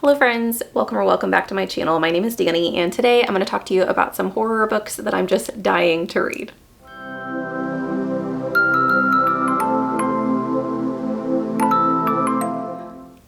Hello friends, welcome or welcome back to my channel. My name is Danny and today I'm going to talk to you about some horror books that I'm just dying to read.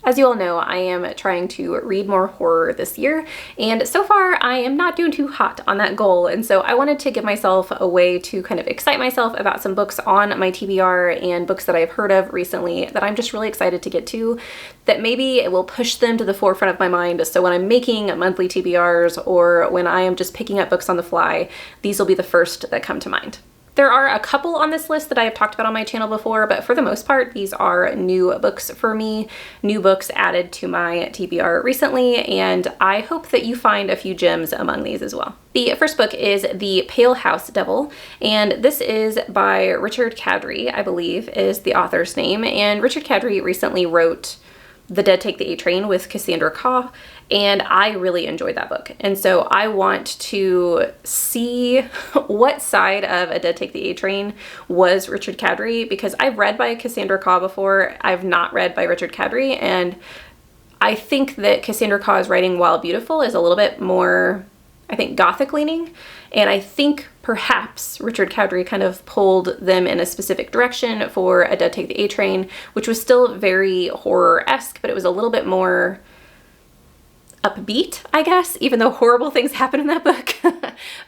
As you all know, I am trying to read more horror this year, and so far I am not doing too hot on that goal, and so I wanted to give myself a way to kind of excite myself about some books on my TBR and books that I've heard of recently that I'm just really excited to get to, that maybe it will push them to the forefront of my mind, so when I'm making monthly TBRs or when I am just picking up books on the fly, these will be the first that come to mind. There are a couple on this list that I have talked about on my channel before, but for the most part, these are new books for me, new books added to my TBR recently, and I hope that you find a few gems among these as well. The first book is The Pale House Devil, and this is by Richard Kadrey, I believe is the author's name, and Richard Kadrey recently wrote The Dead Take the A Train with Cassandra Khaw, and I really enjoyed that book. And so I want to see what side of A Dead Take the A Train was Richard Kadrey, because I've read by Cassandra Khaw before. I've not read by Richard Kadrey, and I think that Cassandra Khaw's writing, while beautiful, is a little bit more, I think, gothic leaning. And I think perhaps Richard Kadrey kind of pulled them in a specific direction for A Dead Take the A Train, which was still very horror-esque, but it was a little bit more upbeat, I guess, even though horrible things happen in that book.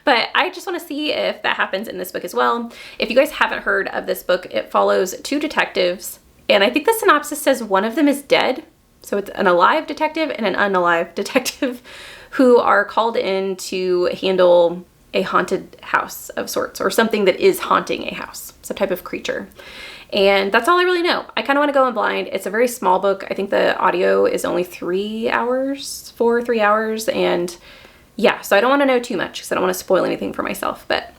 But I just want to see if that happens in this book as well. If you guys haven't heard of this book, it follows two detectives, and I think the synopsis says one of them is dead. So it's an alive detective and an unalive detective who are called in to handle a haunted house of sorts, or something that is haunting a house, some type of creature. And that's all I really know. I kind of want to go in blind. It's a very small book. I think the audio is only 3 hours, 3 hours. And yeah, so I don't want to know too much because I don't want to spoil anything for myself, but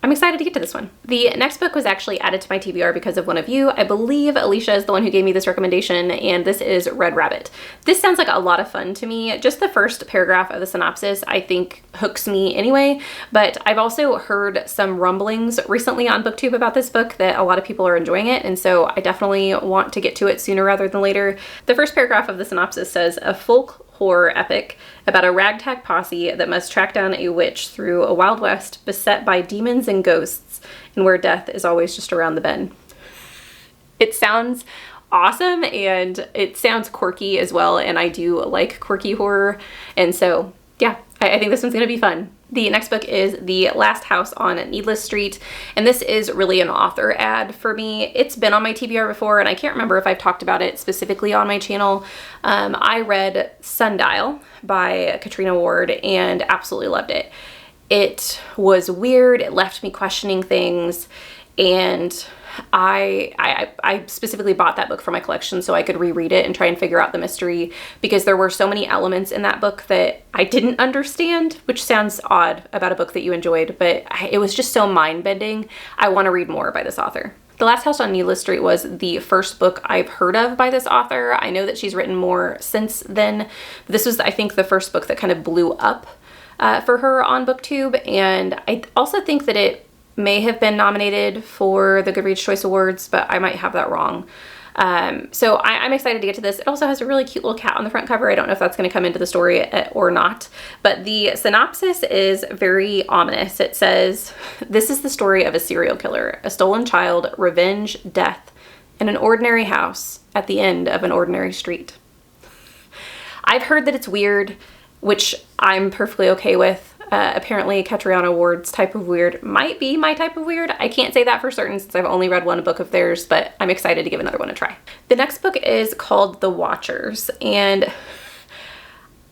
I'm excited to get to this one. The next book was actually added to my TBR because of one of you. I believe Alicia is the one who gave me this recommendation, and this is Red Rabbit. This sounds like a lot of fun to me. Just the first paragraph of the synopsis, I think, hooks me anyway, but I've also heard some rumblings recently on booktube about this book that a lot of people are enjoying it, and so I definitely want to get to it sooner rather than later. The first paragraph of the synopsis says, a folk horror epic about a ragtag posse that must track down a witch through a wild west beset by demons and ghosts, and where death is always just around the bend. It sounds awesome, and it sounds quirky as well, and I do like quirky horror, and so yeah, I think this one's gonna be fun. The next book is The Last House on Needless Street, and this is really an author ad for me. It's been on my TBR before, and I can't remember if I've talked about it specifically on my channel. I read Sundial by Katrina Ward and absolutely loved it. It was weird, it left me questioning things, and I specifically bought that book for my collection so I could reread it and try and figure out the mystery, because there were so many elements in that book that I didn't understand, which sounds odd about a book that you enjoyed, but it was just so mind-bending. I want to read more by this author. The Last House on Needless Street was the first book I've heard of by this author. I know that she's written more since then. This was, I think, the first book that kind of blew up for her on booktube, and I also think that it may have been nominated for the Goodreads Choice Awards, but I might have that wrong. So I'm excited to get to this. It also has a really cute little cat on the front cover. I don't know if that's going to come into the story or not, but the synopsis is very ominous. It says, this is the story of a serial killer, a stolen child, revenge, death, in an ordinary house at the end of an ordinary street. I've heard that it's weird, which I'm perfectly okay with. Apparently Catriona Ward's type of weird might be my type of weird. I can't say that for certain since I've only read one book of theirs, but I'm excited to give another one a try. The next book is called The Watchers, and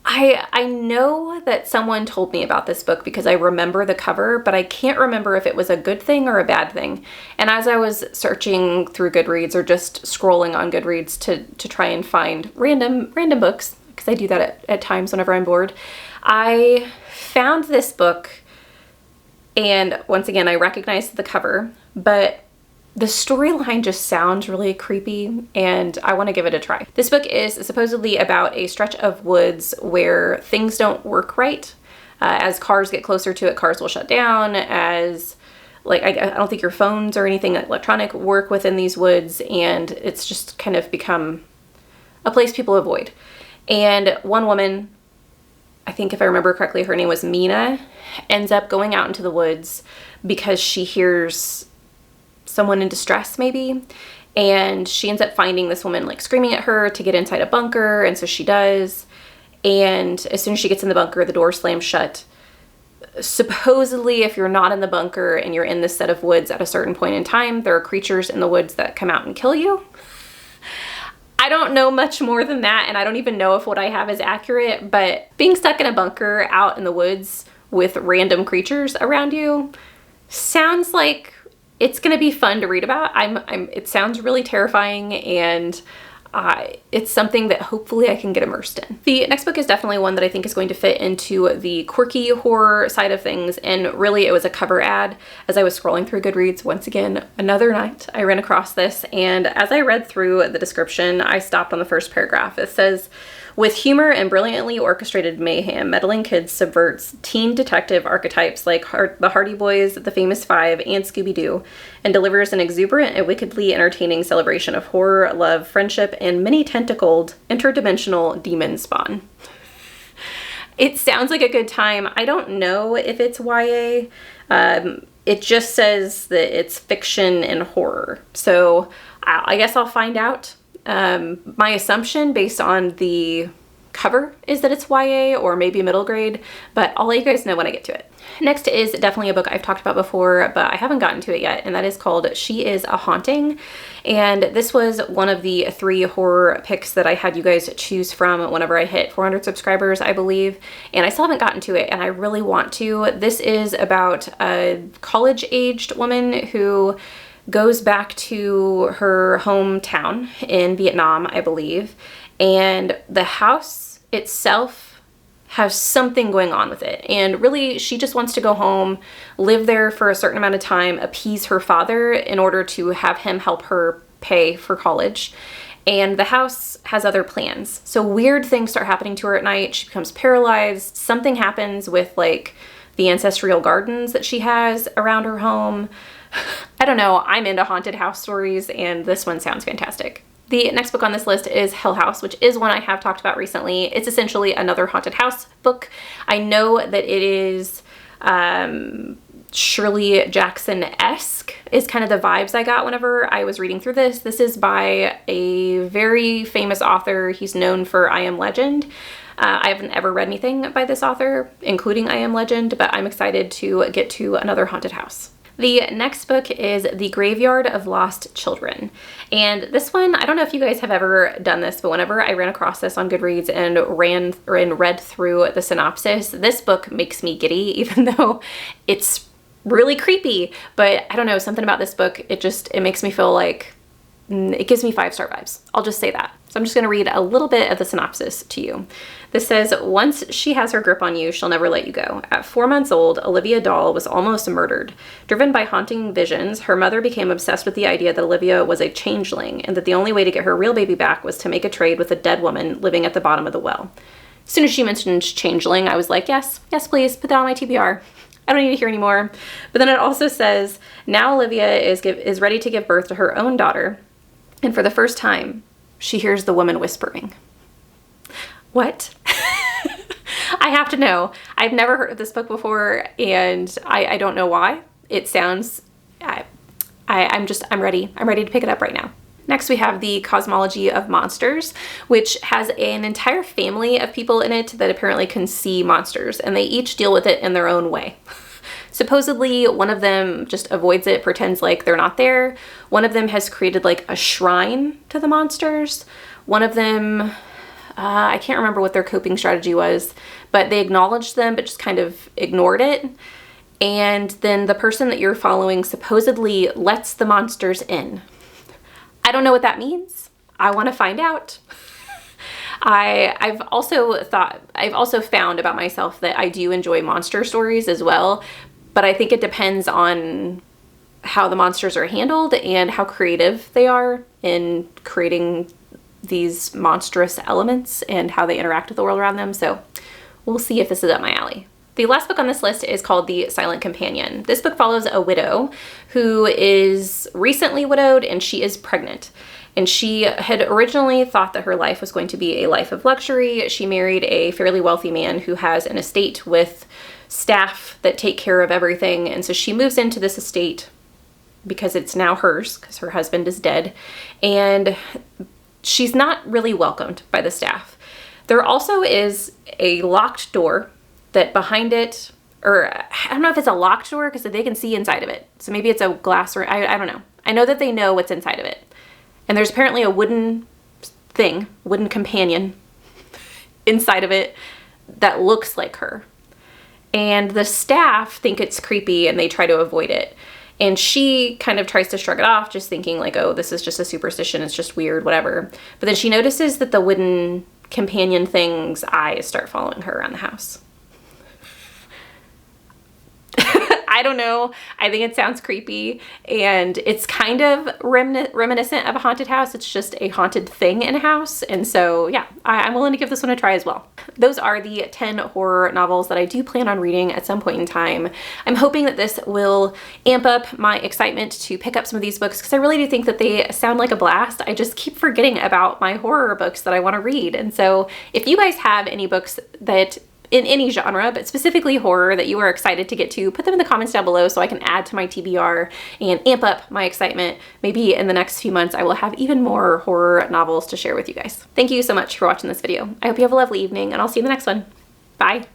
I know that someone told me about this book because I remember the cover, but I can't remember if it was a good thing or a bad thing. And as I was searching through Goodreads or just scrolling on Goodreads to try and find random books, because I do that at times whenever I'm bored, I found this book, and once again I recognized the cover, but the storyline just sounds really creepy and I want to give it a try. This book is supposedly about a stretch of woods where things don't work right. As cars get closer to it, cars will shut down. As like I don't think your phones or anything electronic work within these woods, and it's just kind of become a place people avoid. And one woman, I think if I remember correctly, her name was Mina, ends up going out into the woods because she hears someone in distress maybe. And she ends up finding this woman like screaming at her to get inside a bunker. And so she does. And as soon as she gets in the bunker, the door slams shut. Supposedly, if you're not in the bunker and you're in this set of woods at a certain point in time, there are creatures in the woods that come out and kill you. I don't know much more than that, and I don't even know if what I have is accurate, but being stuck in a bunker out in the woods with random creatures around you sounds like it's gonna be fun to read about. It sounds really terrifying, and it's something that hopefully I can get immersed in. The next book is definitely one that I think is going to fit into the quirky horror side of things, and really it was a cover ad. As I was scrolling through Goodreads once again, another night, I ran across this, and as I read through the description, I stopped on the first paragraph. It says, with humor and brilliantly orchestrated mayhem, Meddling Kids subverts teen detective archetypes like the Hardy Boys, The Famous Five, and Scooby-Doo, and delivers an exuberant and wickedly entertaining celebration of horror, love, friendship, and many tentacled, interdimensional demon spawn. It sounds like a good time. I don't know if it's YA. It just says that it's fiction and horror. So I guess I'll find out. My assumption based on the cover is that it's YA or maybe middle grade, but I'll let you guys know when I get to it. Next is definitely a book I've talked about before, but I haven't gotten to it yet, and that is called She Is a Haunting. And this was one of the 3 horror picks that I had you guys choose from whenever I hit 400 subscribers, I believe, and I still haven't gotten to it, and I really want to. This is about a college-aged woman who goes back to her hometown in Vietnam, I believe, and the house itself has something going on with it. And really, she just wants to go home, live there for a certain amount of time, appease her father in order to have him help her pay for college. And the house has other plans. So weird things start happening to her at night. She becomes paralyzed. Something happens with like the ancestral gardens that she has around her home. I don't know, I'm into haunted house stories, and this one sounds fantastic. The next book on this list is Hill House, which is one I have talked about recently. It's essentially another haunted house book. I know that it is Shirley Jackson-esque is kind of the vibes I got whenever I was reading through this. This is by a very famous author. He's known for I Am Legend. I haven't ever read anything by this author, including I Am Legend, but I'm excited to get to another haunted house. The next book is The Graveyard of Lost Children. And this one, I don't know if you guys have ever done this, but whenever I ran across this on Goodreads and read through the synopsis, this book makes me giddy, even though it's really creepy. But I don't know, something about this book, it makes me feel like it gives me 5-star vibes. I'll just say that. So I'm just gonna read a little bit of the synopsis to you. This says, once she has her grip on you, she'll never let you go. At 4 months old, Olivia Dahl was almost murdered. Driven by haunting visions, her mother became obsessed with the idea that Olivia was a changeling and that the only way to get her real baby back was to make a trade with a dead woman living at the bottom of the well. As soon as she mentioned changeling, I was like, yes, please, put that on my TBR. I don't need to hear anymore. But then it also says, now Olivia is ready to give birth to her own daughter, and for the first time, she hears the woman whispering. What? I have to know. I've never heard of this book before, and I don't know why. It sounds, I'm ready. I'm ready to pick it up right now. Next, we have the Cosmology of Monsters, which has an entire family of people in it that apparently can see monsters, and they each deal with it in their own way. Supposedly, one of them just avoids it, pretends like they're not there. One of them has created like a shrine to the monsters. One of them, I can't remember what their coping strategy was, but they acknowledged them but just kind of ignored it. And then the person that you're following supposedly lets the monsters in. I don't know what that means. I want to find out. I've also found about myself that I do enjoy monster stories as well, but I think it depends on how the monsters are handled and how creative they are in creating these monstrous elements and how they interact with the world around them. So we'll see if this is up my alley. The last book on this list is called The Silent Companion. This book follows a widow who is recently widowed and she is pregnant. And she had originally thought that her life was going to be a life of luxury. She married a fairly wealthy man who has an estate with staff that take care of everything. And so she moves into this estate because it's now hers, because her husband is dead. And she's not really welcomed by the staff. There also is a locked door that behind it, or I don't know if it's a locked door because they can see inside of it. So maybe it's a glass, or I don't know. I know that they know what's inside of it. And there's apparently a wooden thing, wooden companion inside of it that looks like her. And the staff think it's creepy and they try to avoid it. And she kind of tries to shrug it off, just thinking like, oh, this is just a superstition. It's just weird, whatever. But then she notices that the wooden companion thing's eyes start following her around the house. I don't know. I think it sounds creepy, and it's kind of reminiscent of a haunted house. It's just a haunted thing in a house. And so, yeah, I'm willing to give this one a try as well. Those are the 10 horror novels that I do plan on reading at some point in time. I'm hoping that this will amp up my excitement to pick up some of these books, because I really do think that they sound like a blast. I just keep forgetting about my horror books that I want to read. And so if you guys have any books that in any genre, but specifically horror, that you are excited to get to, put them in the comments down below so I can add to my TBR and amp up my excitement. Maybe in the next few months I will have even more horror novels to share with you guys. Thank you so much for watching this video. I hope you have a lovely evening, and I'll see you in the next one. Bye.